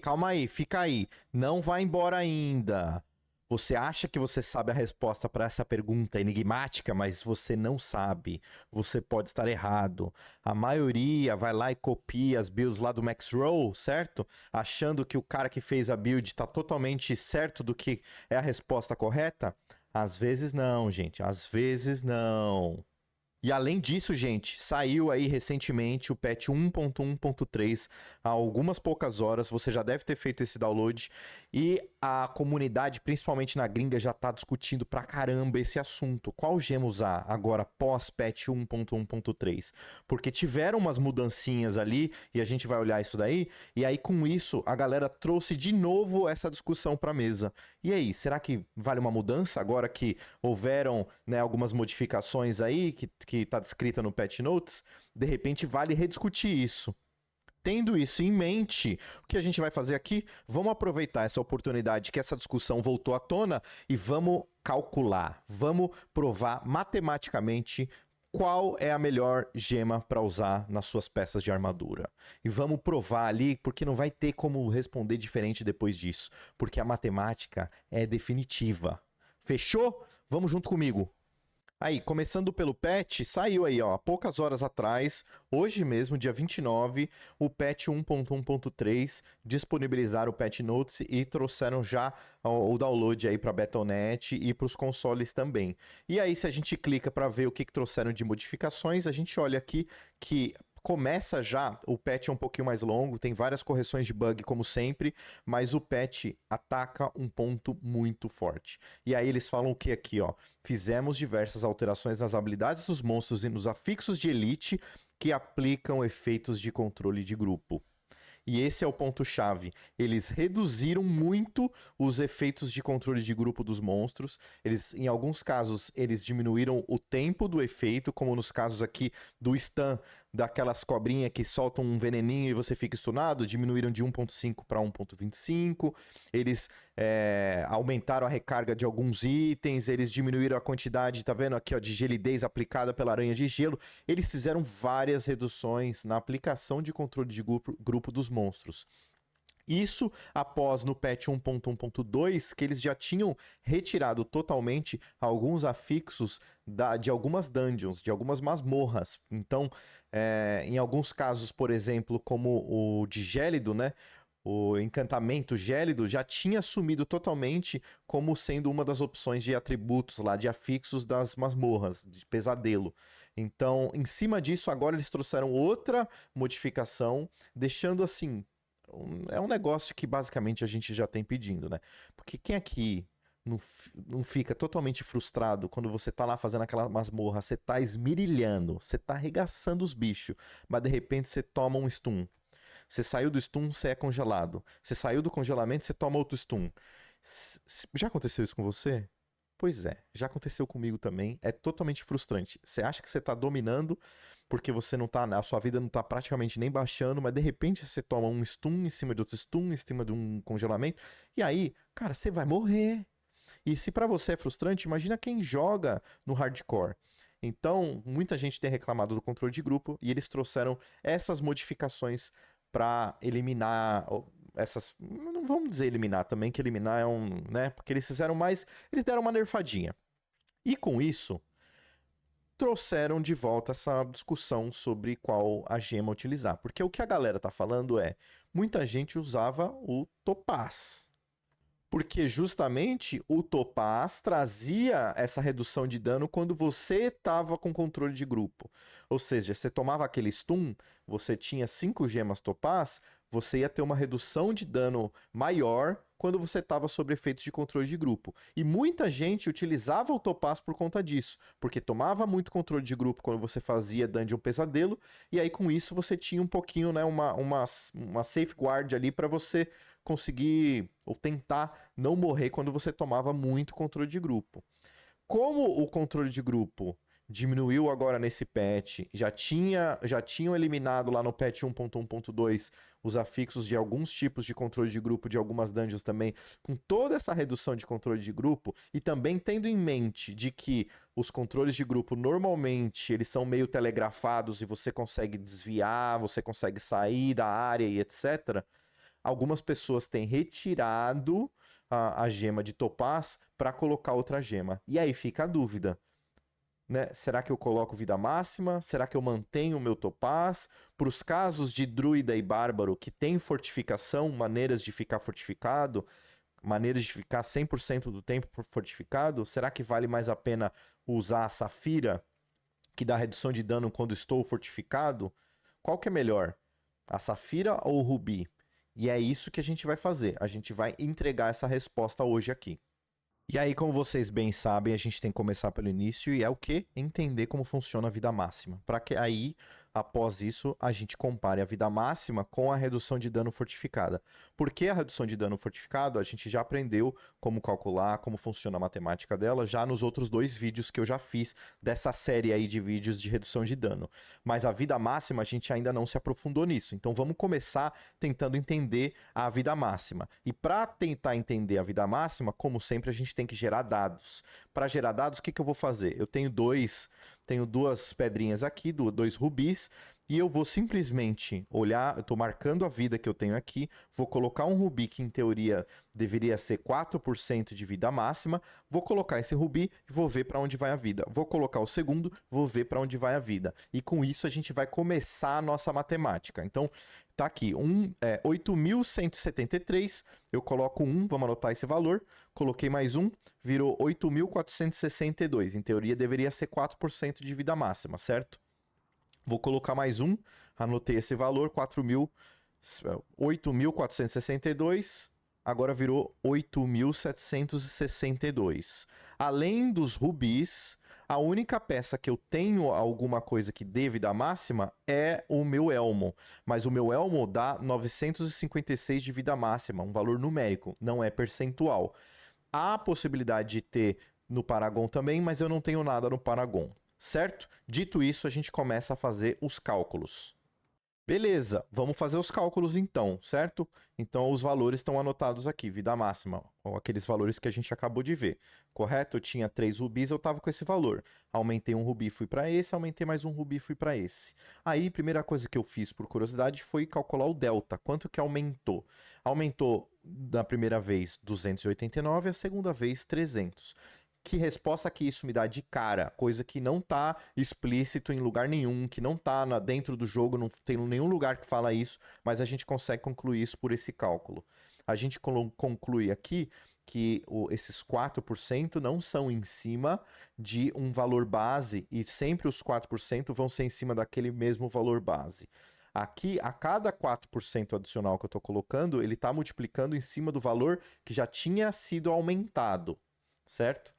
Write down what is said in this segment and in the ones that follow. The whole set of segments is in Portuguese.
calma aí, fica aí. Não vai embora ainda. Você acha que você sabe a resposta para essa pergunta enigmática, mas você não sabe. Você pode estar errado. A maioria vai lá e copia as builds lá do Max Roll, certo? Achando que o cara que fez a build está totalmente certo do que é a resposta correta. Às vezes não, gente. Às vezes não. E além disso, gente, saiu aí recentemente o patch 1.1.3 há algumas poucas horas. Você já deve ter feito esse download. E a comunidade, principalmente na gringa, já tá discutindo pra caramba esse assunto. Qual gema usar agora pós-patch 1.1.3? Porque tiveram umas mudancinhas ali, e a gente vai olhar isso daí. E aí, com isso, a galera trouxe de novo essa discussão pra mesa. E aí, será que vale uma mudança agora que houveram, né, algumas modificações aí que tá descrita no patch notes? De repente vale rediscutir isso. Tendo isso em mente, o que a gente vai fazer aqui? Vamos aproveitar essa oportunidade que essa discussão voltou à tona e vamos calcular, vamos provar matematicamente qual é a melhor gema para usar nas suas peças de armadura. E vamos provar ali, porque não vai ter como responder diferente depois disso, porque a matemática é definitiva. Fechou? Vamos junto comigo. Aí, começando pelo patch, saiu aí, ó, há poucas horas atrás, hoje mesmo, dia 29, o patch 1.1.3, disponibilizaram o patch notes e trouxeram já o download aí para Battle.net e para os consoles também. E aí, se a gente clica para ver o que trouxeram de modificações, a gente olha aqui que começa já, o patch é um pouquinho mais longo, tem várias correções de bug como sempre, mas o patch ataca um ponto muito forte. E aí eles falam o que aqui, ó? Fizemos diversas alterações nas habilidades dos monstros e nos afixos de elite que aplicam efeitos de controle de grupo. E esse é o ponto-chave. Eles reduziram muito os efeitos de controle de grupo dos monstros. Eles, em alguns casos, eles diminuíram o tempo do efeito, como nos casos aqui do stun, daquelas cobrinhas que soltam um veneninho e você fica stunado, diminuíram de 1.5 para 1.25. Eles aumentaram a recarga de alguns itens, eles diminuíram a quantidade, tá vendo aqui, ó, de gelidez aplicada pela aranha de gelo. Eles fizeram várias reduções na aplicação de controle de grupo dos monstros. Isso após no patch 1.1.2 que eles já tinham retirado totalmente alguns afixos de algumas dungeons, de algumas masmorras. Então, em alguns casos, por exemplo, como o de Gélido, né? O encantamento gélido já tinha assumido totalmente como sendo uma das opções de atributos lá, de afixos das masmorras, de pesadelo. Então, em cima disso, agora eles trouxeram outra modificação, deixando assim. É um negócio que basicamente a gente já tem pedindo, né? Porque quem aqui não fica totalmente frustrado quando você tá lá fazendo aquela masmorra, você tá esmirilhando, você tá arregaçando os bichos, mas de repente você toma um stun. Você saiu do stun, você é congelado. Você saiu do congelamento, você toma outro stun. Já aconteceu isso com você? Pois é, já aconteceu comigo também. É totalmente frustrante. Você acha que você tá dominando porque você não tá, a sua vida não tá praticamente nem baixando, mas de repente você toma um stun em cima de outro stun, em cima de um congelamento, e aí, cara, você vai morrer. E se pra você é frustrante, imagina quem joga no hardcore. Então, muita gente tem reclamado do controle de grupo e eles trouxeram essas modificações para eliminar essas, não vamos dizer eliminar também, que eliminar é um, né, porque eles fizeram mais, eles deram uma nerfadinha. E com isso, trouxeram de volta essa discussão sobre qual a gema utilizar, porque o que a galera tá falando é, muita gente usava o Topaz. Porque justamente o Topaz trazia essa redução de dano quando você estava com controle de grupo. Ou seja, você tomava aquele stun, você tinha 5 gemas Topaz, você ia ter uma redução de dano maior quando você estava sob efeitos de controle de grupo. E muita gente utilizava o Topaz por conta disso, porque tomava muito controle de grupo quando você fazia Dungeon Pesadelo, e aí com isso você tinha um pouquinho, né, uma safeguard ali para você conseguir ou tentar não morrer quando você tomava muito controle de grupo. Como o controle de grupo diminuiu agora nesse patch, já tinham eliminado lá no patch 1.1.2 os afixos de alguns tipos de controle de grupo de algumas dungeons também, com toda essa redução de controle de grupo e também tendo em mente de que os controles de grupo normalmente eles são meio telegrafados e você consegue desviar, você consegue sair da área e etc. algumas pessoas têm retirado a gema de topaz para colocar outra gema. E aí fica a dúvida, né? Será que eu coloco vida máxima? Será que eu mantenho o meu topaz? Para os casos de druida e bárbaro que tem fortificação, maneiras de ficar fortificado, maneiras de ficar 100% do tempo fortificado, será que vale mais a pena usar a safira, que dá redução de dano quando estou fortificado? Qual que é melhor? A safira ou o rubi? E é isso que a gente vai fazer. A gente vai entregar essa resposta hoje aqui. E aí, como vocês bem sabem, a gente tem que começar pelo início e é o quê? Entender como funciona a vida máxima. Para que aí, após isso, a gente compare a vida máxima com a redução de dano fortificada. Por que a redução de dano fortificado? A gente já aprendeu como calcular, como funciona a matemática dela, já nos outros 2 vídeos que eu já fiz dessa série aí de vídeos de redução de dano. Mas a vida máxima, a gente ainda não se aprofundou nisso. Então, vamos começar tentando entender a vida máxima. E para tentar entender a vida máxima, como sempre, a gente tem que gerar dados. Para gerar dados, o que eu vou fazer? Eu tenho 2 pedrinhas aqui, 2 rubis, e eu vou simplesmente olhar, eu estou marcando a vida que eu tenho aqui, vou colocar um rubi que em teoria deveria ser 4% de vida máxima, vou colocar esse rubi e vou ver para onde vai a vida. Vou colocar o segundo, vou ver para onde vai a vida. E com isso a gente vai começar a nossa matemática. Então, tá aqui, 8.173, eu coloco 1, vamos anotar esse valor, coloquei mais 1, virou 8.462. Em teoria deveria ser 4% de vida máxima, certo? Vou colocar mais 1, anotei esse valor, 8.462, agora virou 8.762. Além dos rubis, a única peça que eu tenho alguma coisa que dê vida máxima é o meu elmo. Mas o meu elmo dá 956 de vida máxima, um valor numérico, não é percentual. Há a possibilidade de ter no Paragon também, mas eu não tenho nada no Paragon, certo? Dito isso, a gente começa a fazer os cálculos. Beleza, vamos fazer os cálculos então, certo? Então os valores estão anotados aqui, vida máxima, ou aqueles valores que a gente acabou de ver, correto? Eu tinha 3 rubis, eu estava com esse valor. Aumentei um rubi, fui para esse, aumentei mais um rubi, fui para esse. Aí, primeira coisa que eu fiz por curiosidade foi calcular o delta, quanto que aumentou? Aumentou da primeira vez 289, a segunda vez 300. Que resposta que isso me dá de cara? Coisa que não tá explícito em lugar nenhum, que não tá dentro do jogo, não tem nenhum lugar que fala isso, mas a gente consegue concluir isso por esse cálculo. A gente conclui aqui que esses 4% não são em cima de um valor base e sempre os 4% vão ser em cima daquele mesmo valor base. Aqui, a cada 4% adicional que eu estou colocando, ele está multiplicando em cima do valor que já tinha sido aumentado, certo?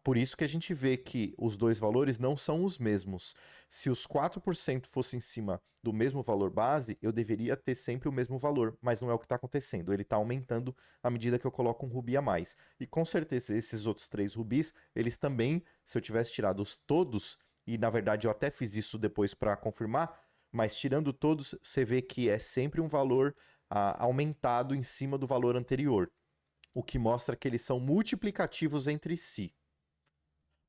Por isso que a gente vê que os 2 valores não são os mesmos. Se os 4% fossem em cima do mesmo valor base, eu deveria ter sempre o mesmo valor, mas não é o que está acontecendo. Ele está aumentando à medida que eu coloco um rubi a mais. E com certeza esses outros 3 rubis, eles também, se eu tivesse tirado todos, e na verdade eu até fiz isso depois para confirmar, mas tirando todos, você vê que é sempre um valor aumentado em cima do valor anterior, o que mostra que eles são multiplicativos entre si.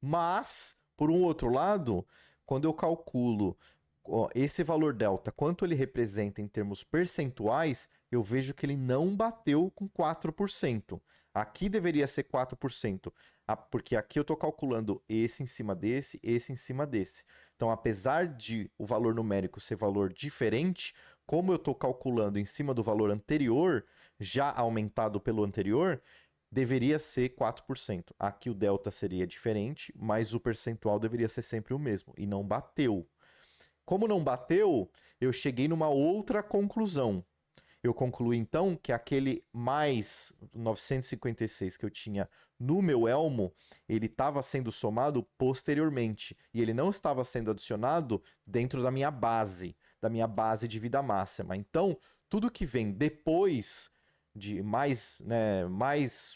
Mas, por um outro lado, quando eu calculo esse valor delta, quanto ele representa em termos percentuais, eu vejo que ele não bateu com 4%. Aqui deveria ser 4%, porque aqui eu estou calculando esse em cima desse, esse em cima desse. Então, apesar de o valor numérico ser valor diferente, como eu estou calculando em cima do valor anterior, já aumentado pelo anterior, deveria ser 4%. Aqui o delta seria diferente, mas o percentual deveria ser sempre o mesmo. E não bateu. Como não bateu, eu cheguei numa outra conclusão. Eu concluí então que aquele mais 956 que eu tinha no meu elmo, ele estava sendo somado posteriormente. E ele não estava sendo adicionado dentro da minha base de vida máxima. Então, tudo que vem depois de mais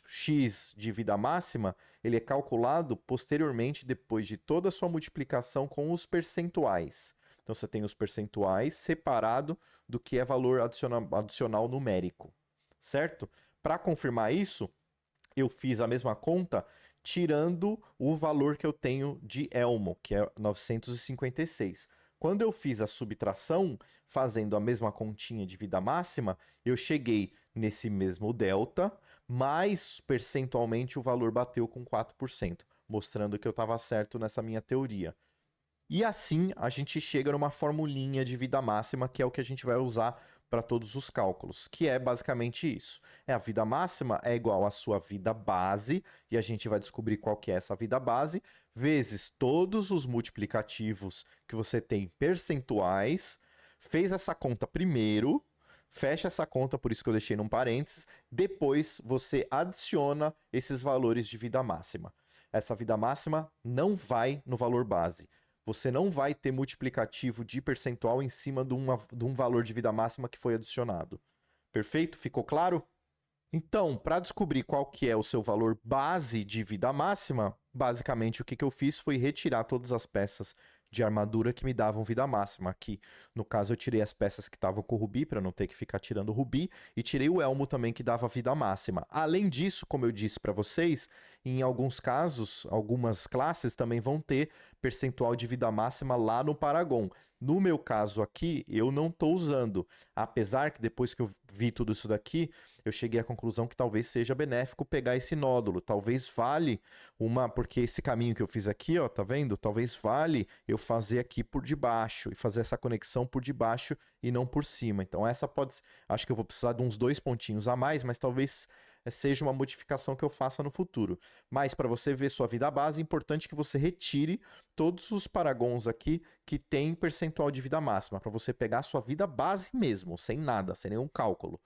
X de vida máxima, ele é calculado posteriormente depois de toda a sua multiplicação com os percentuais. Então você tem os percentuais separado do que é valor adicional numérico, certo? Para confirmar isso, eu fiz a mesma conta tirando o valor que eu tenho de elmo, que é 956. Quando eu fiz a subtração, fazendo a mesma continha de vida máxima, eu cheguei nesse mesmo delta, mas percentualmente o valor bateu com 4%, mostrando que eu estava certo nessa minha teoria. E assim a gente chega numa formulinha de vida máxima, que é o que a gente vai usar para todos os cálculos, que é basicamente isso. A vida máxima é igual à sua vida base, e a gente vai descobrir qual que é essa vida base, vezes todos os multiplicativos que você tem percentuais, fez essa conta primeiro, fecha essa conta, por isso que eu deixei num parênteses, depois você adiciona esses valores de vida máxima. Essa vida máxima não vai no valor base. Você não vai ter multiplicativo de percentual em cima de um valor de vida máxima que foi adicionado. Perfeito? Ficou claro? Então, para descobrir qual que é o seu valor base de vida máxima, basicamente o que eu fiz foi retirar todas as peças de armadura que me davam vida máxima. Aqui, no caso, eu tirei as peças que estavam com rubi, para não ter que ficar tirando rubi, e tirei o elmo também que dava vida máxima. Além disso, como eu disse para vocês, em alguns casos, algumas classes também vão ter percentual de vida máxima lá no Paragon. No meu caso aqui, eu não estou usando, apesar que depois que eu vi tudo isso daqui, eu cheguei à conclusão que talvez seja benéfico pegar esse nódulo. Talvez vale porque esse caminho que eu fiz aqui, ó, tá vendo? Talvez vale eu fazer aqui por debaixo e fazer essa conexão por debaixo e não por cima. Então essa acho que eu vou precisar de uns 2 pontinhos a mais, mas talvez seja uma modificação que eu faça no futuro. Mas para você ver sua vida base, é importante que você retire todos os paragons aqui que tem percentual de vida máxima, para você pegar a sua vida base mesmo, sem nada, sem nenhum cálculo.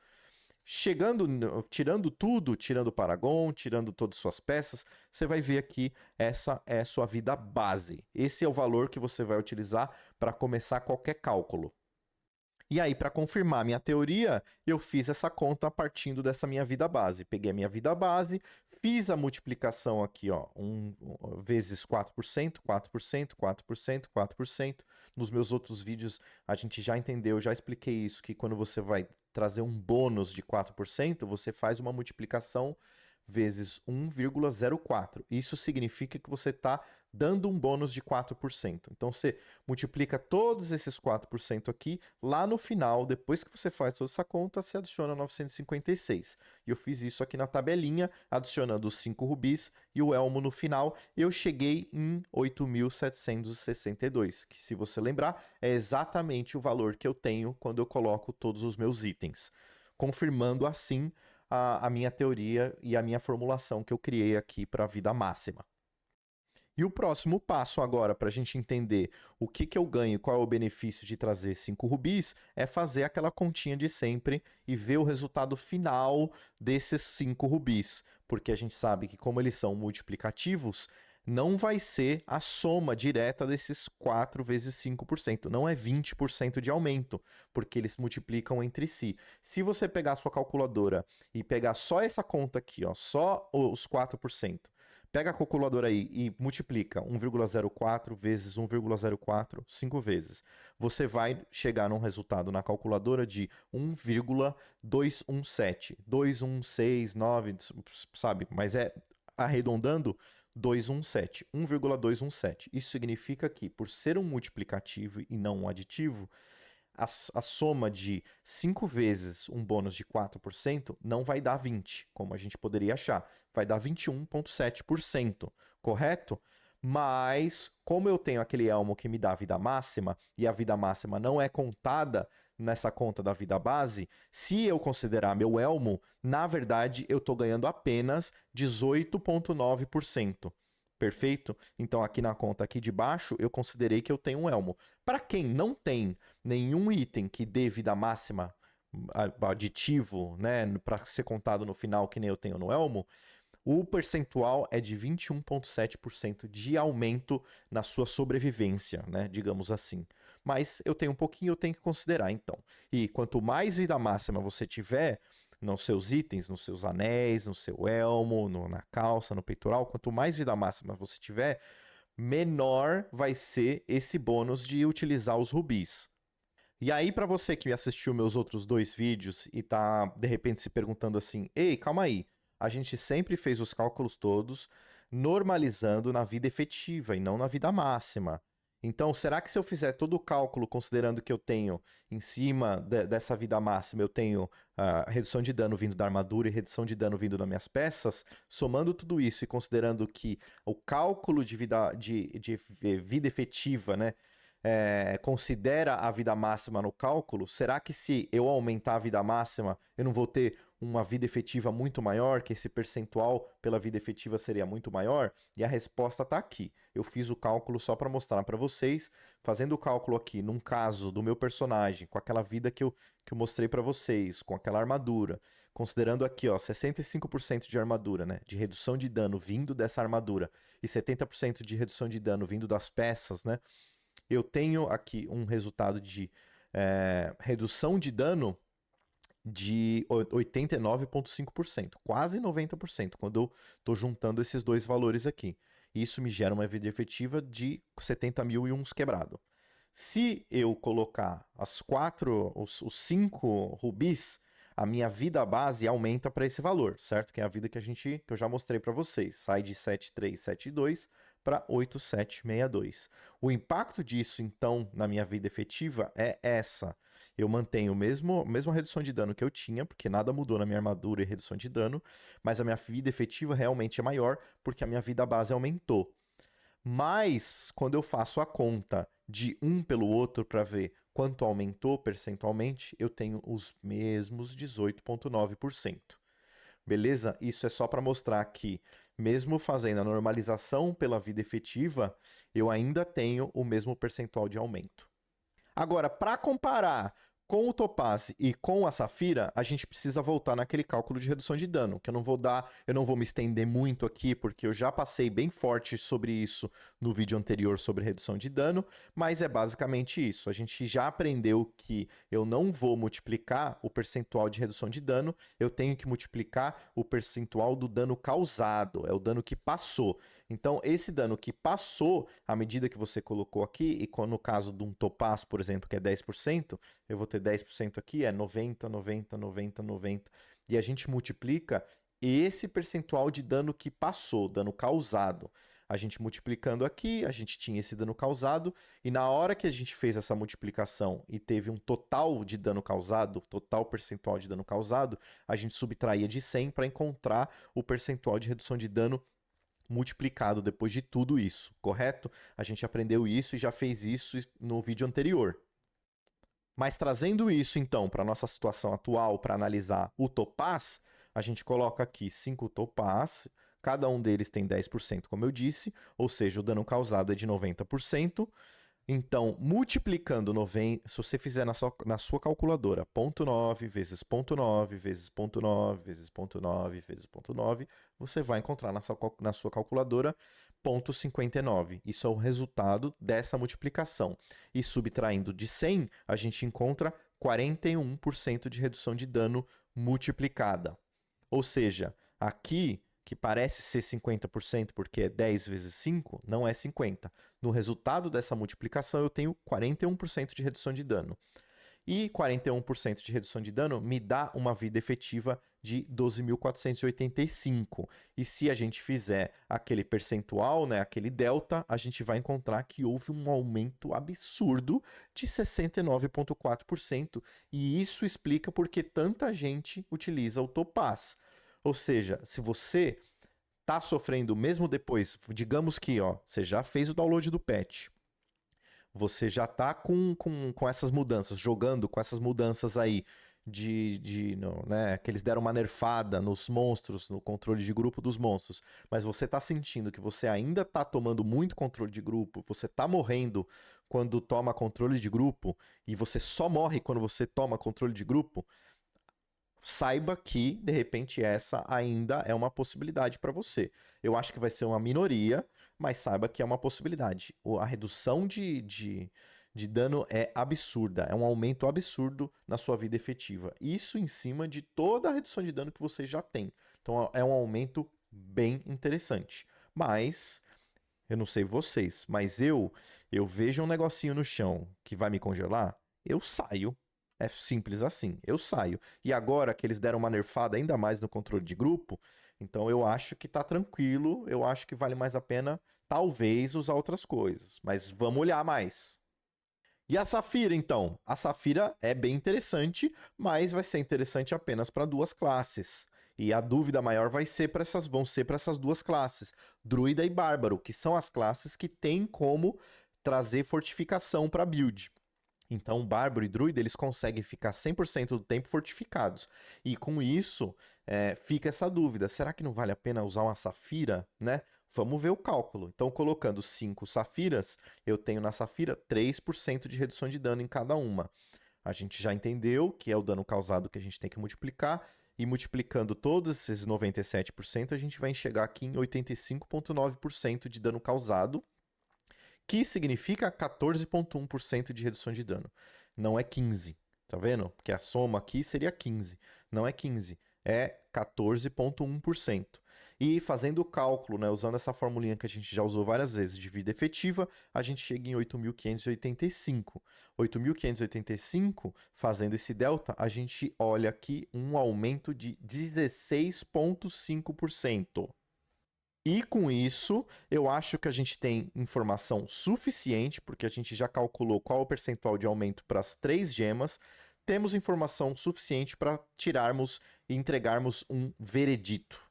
Tirando tudo, tirando o paragon, tirando todas as suas peças, você vai ver aqui, essa é a sua vida base. Esse é o valor que você vai utilizar para começar qualquer cálculo. E aí, para confirmar minha teoria, eu fiz essa conta partindo dessa minha vida base. Peguei a minha vida base, fiz a multiplicação aqui, ó, vezes 4%, 4%, 4%, 4%. Nos meus outros vídeos a gente já entendeu, já expliquei isso, que quando você vai trazer um bônus de 4%, você faz uma multiplicação vezes 1,04. Isso significa que você está dando um bônus de 4%. Então, você multiplica todos esses 4% aqui, lá no final, depois que você faz toda essa conta, você adiciona 956. E eu fiz isso aqui na tabelinha, adicionando os 5 rubis e o elmo no final, e eu cheguei em 8.762, que, se você lembrar, é exatamente o valor que eu tenho quando eu coloco todos os meus itens, confirmando assim a minha teoria e a minha formulação que eu criei aqui para a vida máxima. E o próximo passo agora, para a gente entender o que eu ganho, qual é o benefício de trazer 5 rubis, é fazer aquela continha de sempre e ver o resultado final desses 5 rubis. Porque a gente sabe que, como eles são multiplicativos, não vai ser a soma direta desses 4 vezes 5%. Não é 20% de aumento, porque eles multiplicam entre si. Se você pegar a sua calculadora e pegar só essa conta aqui, ó, só os 4%, pega a calculadora aí e multiplica 1,04 vezes 1,04 5 vezes. Você vai chegar num resultado na calculadora de 1,217. 2169, sabe? Mas é arredondando 217, 1,217. Isso significa que, por ser um multiplicativo e não um aditivo, a soma de 5 vezes um bônus de 4% não vai dar 20, como a gente poderia achar. Vai dar 21,7%, correto? Mas, como eu tenho aquele elmo que me dá a vida máxima, e a vida máxima não é contada nessa conta da vida base, se eu considerar meu elmo, na verdade eu estou ganhando apenas 18,9%. Perfeito? Então, aqui na conta aqui de baixo, eu considerei que eu tenho um elmo. Para quem não tem nenhum item que dê vida máxima aditivo, né, para ser contado no final, que nem eu tenho no elmo, o percentual é de 21,7% de aumento na sua sobrevivência, né, digamos assim. Mas eu tenho um pouquinho, eu tenho que considerar, então. E quanto mais vida máxima você tiver nos seus itens, nos seus anéis, no seu elmo, na calça, no peitoral, quanto mais vida máxima você tiver, menor vai ser esse bônus de utilizar os rubis. E aí, para você que assistiu meus outros 2 vídeos e tá, de repente, se perguntando assim, ei, calma aí, a gente sempre fez os cálculos todos normalizando na vida efetiva e não na vida máxima. Então, será que se eu fizer todo o cálculo, considerando que eu tenho em cima dessa vida máxima, eu tenho redução de dano vindo da armadura e redução de dano vindo das minhas peças, somando tudo isso e considerando que o cálculo de vida efetiva, né, considera a vida máxima no cálculo, será que se eu aumentar a vida máxima, eu não vou ter uma vida efetiva muito maior, que esse percentual pela vida efetiva seria muito maior? E a resposta está aqui. Eu fiz o cálculo só para mostrar para vocês, fazendo o cálculo aqui, num caso do meu personagem, com aquela vida que eu mostrei para vocês, com aquela armadura, considerando aqui, ó, 65% de armadura, né, de redução de dano vindo dessa armadura e 70% de redução de dano vindo das peças, né, eu tenho aqui um resultado de redução de dano de 89,5%, quase 90%, quando eu estou juntando esses dois valores aqui. Isso me gera uma vida efetiva de 70 mil e uns quebrado. Se eu colocar os 5 rubis, a minha vida base aumenta para esse valor, certo? Que é a vida que eu já mostrei para vocês. Sai de 7,372 para 8,762. O impacto disso, então, na minha vida efetiva é essa. Eu mantenho a mesma redução de dano que eu tinha, porque nada mudou na minha armadura e redução de dano, mas a minha vida efetiva realmente é maior, porque a minha vida base aumentou. Mas, quando eu faço a conta de um pelo outro para ver quanto aumentou percentualmente, eu tenho os mesmos 18,9%. Beleza? Isso é só para mostrar que, mesmo fazendo a normalização pela vida efetiva, eu ainda tenho o mesmo percentual de aumento. Agora, para comparar com o Topaz e com a Safira, a gente precisa voltar naquele cálculo de redução de dano, que eu não vou me estender muito aqui, porque eu já passei bem forte sobre isso no vídeo anterior sobre redução de dano, mas é basicamente isso. A gente já aprendeu que eu não vou multiplicar o percentual de redução de dano, eu tenho que multiplicar o percentual do dano causado, é o dano que passou. Então, esse dano que passou, à medida que você colocou aqui, e no caso de um Topaz, por exemplo, que é 10%, eu vou ter 10% aqui, é 90, 90, 90, 90. E a gente multiplica esse percentual de dano que passou, dano causado. A gente multiplicando aqui, a gente tinha esse dano causado, e na hora que a gente fez essa multiplicação e teve um total de dano causado, total percentual de dano causado, a gente subtraía de 100 para encontrar o percentual de redução de dano multiplicado depois de tudo isso, correto? A gente aprendeu isso e já fez isso no vídeo anterior. Mas trazendo isso, então, para a nossa situação atual, para analisar o Topaz, a gente coloca aqui 5 Topaz, cada um deles tem 10%, como eu disse, ou seja, o dano causado é de 90%. Então, multiplicando 90, se você fizer na sua calculadora 0,9 vezes 0,9 vezes 0,9 vezes 0,9 vezes 0,9, você vai encontrar na sua calculadora 0,59. Isso é o resultado dessa multiplicação. E subtraindo de 100, a gente encontra 41% de redução de dano multiplicada. Ou seja, aqui que parece ser 50% porque é 10 vezes 5, não é 50. No resultado dessa multiplicação, eu tenho 41% de redução de dano. E 41% de redução de dano me dá uma vida efetiva de 12.485. E se a gente fizer aquele percentual, né, aquele delta, a gente vai encontrar que houve um aumento absurdo de 69,4%. E isso explica porque tanta gente utiliza o Topaz. Ou seja, se você está sofrendo mesmo depois, digamos que você já fez o download do patch, você já está com essas mudanças, jogando com essas mudanças aí né, que eles deram uma nerfada nos monstros, no controle de grupo dos monstros, mas você está sentindo que você ainda está tomando muito controle de grupo, você está morrendo quando toma controle de grupo, e você só morre quando você toma controle de grupo, saiba que, de repente, essa ainda é uma possibilidade para você. Eu acho que vai ser uma minoria, mas saiba que é uma possibilidade. A redução de dano é absurda, é um aumento absurdo na sua vida efetiva. Isso em cima de toda a redução de dano que você já tem. Então é um aumento bem interessante. Mas, eu não sei vocês, mas eu vejo um negocinho no chão que vai me congelar, eu saio. É simples assim, eu saio. E agora que eles deram uma nerfada ainda mais no controle de grupo, então eu acho que tá tranquilo, eu acho que vale mais a pena talvez usar outras coisas, mas vamos olhar mais. E a Safira, então? A Safira é bem interessante, mas vai ser interessante apenas para 2 classes. E a dúvida maior vão ser para essas 2 classes, Druida e Bárbaro, que são as classes que têm como trazer fortificação para build. Então, Bárbaro e Druida, eles conseguem ficar 100% do tempo fortificados. E com isso, fica essa dúvida. Será que não vale a pena usar uma Safira, né? Vamos ver o cálculo. Então, colocando 5 Safiras, eu tenho na Safira 3% de redução de dano em cada uma. A gente já entendeu que é o dano causado que a gente tem que multiplicar. E multiplicando todos esses 97%, a gente vai chegar aqui em 85,9% de dano causado, que significa 14,1% de redução de dano. Não é 15, tá vendo? Porque a soma aqui seria 15. Não é 15, é 14,1%. E fazendo o cálculo, né, usando essa formulinha que a gente já usou várias vezes de vida efetiva, a gente chega em 8.585. 8.585, fazendo esse delta, a gente olha aqui um aumento de 16,5%. E com isso, eu acho que a gente tem informação suficiente, porque a gente já calculou qual é o percentual de aumento para as 3 gemas. Temos informação suficiente para tirarmos e entregarmos um veredito.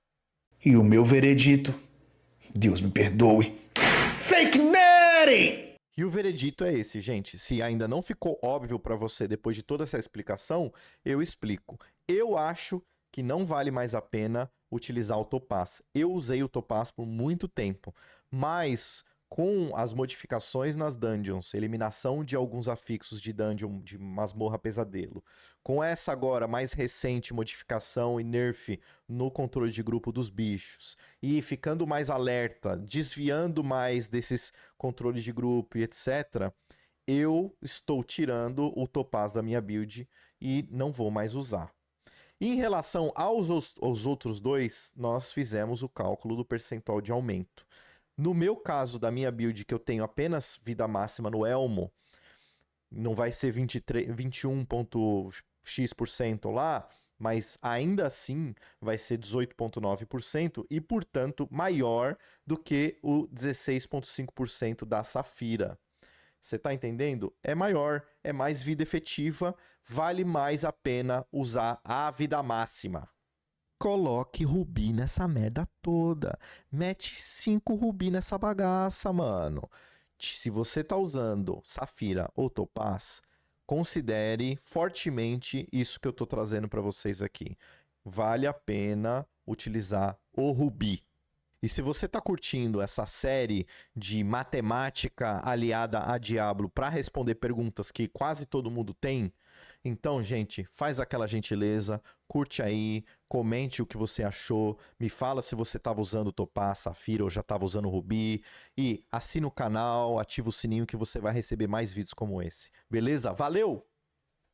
E o meu veredito, Deus me perdoe, Fake Nerd! E o veredito é esse, gente. Se ainda não ficou óbvio para você depois de toda essa explicação, eu explico. Eu acho que não vale mais a pena utilizar o Topaz. Eu usei o Topaz por muito tempo, mas com as modificações nas dungeons, eliminação de alguns afixos de dungeon de masmorra pesadelo, com essa agora mais recente modificação e nerf no controle de grupo dos bichos, e ficando mais alerta, desviando mais desses controles de grupo e etc., eu estou tirando o Topaz da minha build e não vou mais usar. Em relação aos outros 2, nós fizemos o cálculo do percentual de aumento. No meu caso, da minha build, que eu tenho apenas vida máxima no Elmo, não vai ser 21,x% lá, mas ainda assim vai ser 18,9% e, portanto, maior do que o 16,5% da Safira. Você tá entendendo? É maior, é mais vida efetiva, vale mais a pena usar a vida máxima. Coloque rubi nessa merda toda. Mete 5 rubi nessa bagaça, mano. Se você tá usando Safira ou Topaz, considere fortemente isso que eu tô trazendo para vocês aqui. Vale a pena utilizar o rubi. E se você está curtindo essa série de matemática aliada a Diablo para responder perguntas que quase todo mundo tem, então, gente, faz aquela gentileza, curte aí, comente o que você achou, me fala se você estava usando Topaz, Safira ou já estava usando Rubi, e assina o canal, ativa o sininho que você vai receber mais vídeos como esse. Beleza? Valeu!